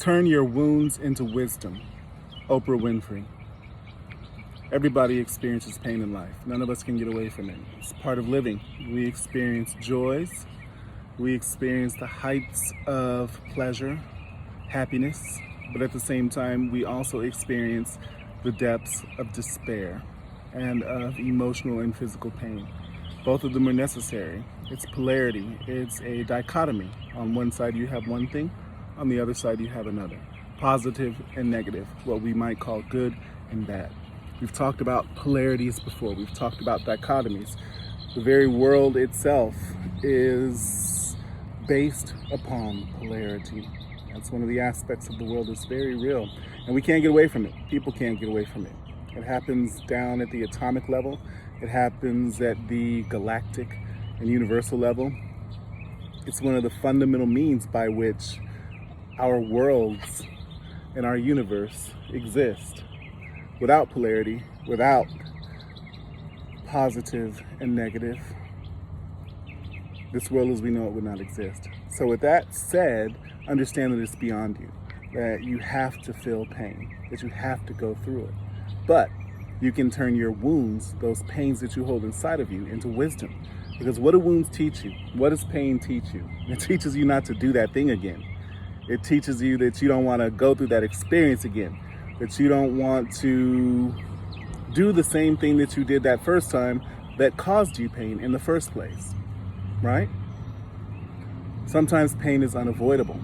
Turn your wounds into wisdom. Oprah Winfrey. Everybody experiences pain in life. None of us can get away from it. It's part of living. We experience joys. We experience the heights of pleasure, happiness, but at the same time, we also experience the depths of despair and of emotional and physical pain. Both of them are necessary. It's polarity. It's a dichotomy. On one side, you have one thing. On the other side, you have another. Positive and negative, what we might call good and bad. We've talked about polarities before. We've talked about dichotomies. The very world itself is based upon polarity. That's one of the aspects of the world that's very real. And we can't get away from it. People can't get away from it. It happens down at the atomic level. It happens at the galactic and universal level. It's one of the fundamental means by which our worlds and our universe exist. Without polarity, without positive and negative, this world as we know it would not exist. So with that said, understand that it's beyond you, that you have to feel pain, that you have to go through it. But you can turn your wounds, those pains that you hold inside of you, into wisdom. Because what do wounds teach you? What does pain teach you? It teaches you not to do that thing again. It teaches you that you don't want to go through that experience again, that you don't want to do the same thing that you did that first time that caused you pain in the first place, right? Sometimes pain is unavoidable.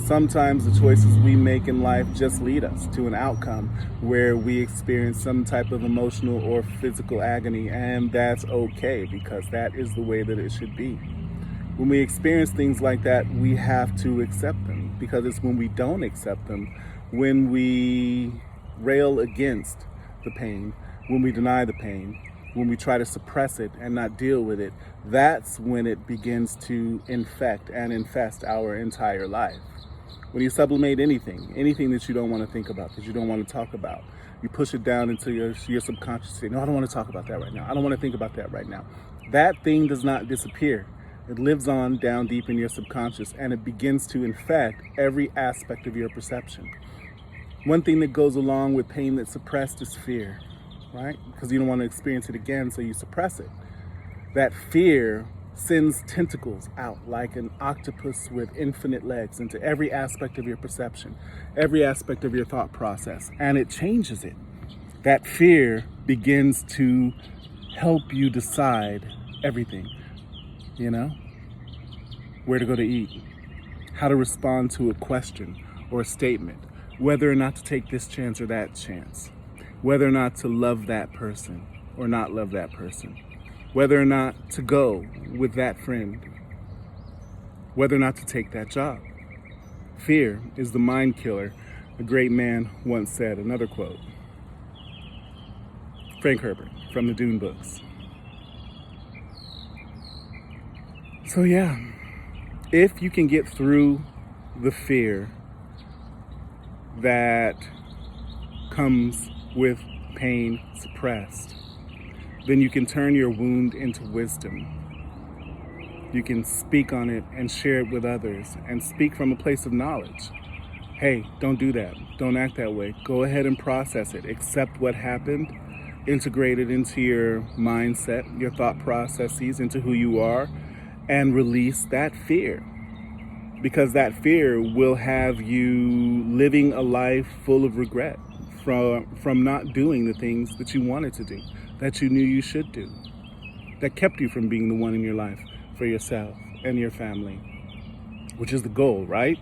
Sometimes the choices we make in life just lead us to an outcome where we experience some type of emotional or physical agony, and that's okay because that is the way that it should be. When we experience things like that, we have to accept them, because it's when we don't accept them, when we rail against the pain, when we deny the pain, when we try to suppress it and not deal with it, that's when it begins to infect and infest our entire life. When you sublimate anything that you don't want to think about, that you don't want to talk about, you push it down into your subconscious state. No, I don't want to talk about that right now. I don't want to think about that right now. That thing does not disappear. It lives on down deep in your subconscious, and it begins to infect every aspect of your perception. One thing that goes along with pain that's suppressed is fear, right? Because you don't want to experience it again, so you suppress it. That fear sends tentacles out like an octopus with infinite legs into every aspect of your perception, every aspect of your thought process, and it changes it. That fear begins to help you decide everything. You know, where to go to eat, how to respond to a question or a statement, whether or not to take this chance or that chance, whether or not to love that person or not love that person, whether or not to go with that friend, whether or not to take that job. Fear is the mind killer, a great man once said. Another quote, Frank Herbert from the Dune books. So yeah, if you can get through the fear that comes with pain suppressed, then you can turn your wound into wisdom. You can speak on it and share it with others and speak from a place of knowledge. Hey, don't do that. Don't act that way. Go ahead and process it. Accept what happened. Integrate it into your mindset, your thought processes, into who you are. And release that fear, because that fear will have you living a life full of regret from not doing the things that you wanted to do, that you knew you should do, that kept you from being the one in your life for yourself and your family, which is the goal, right?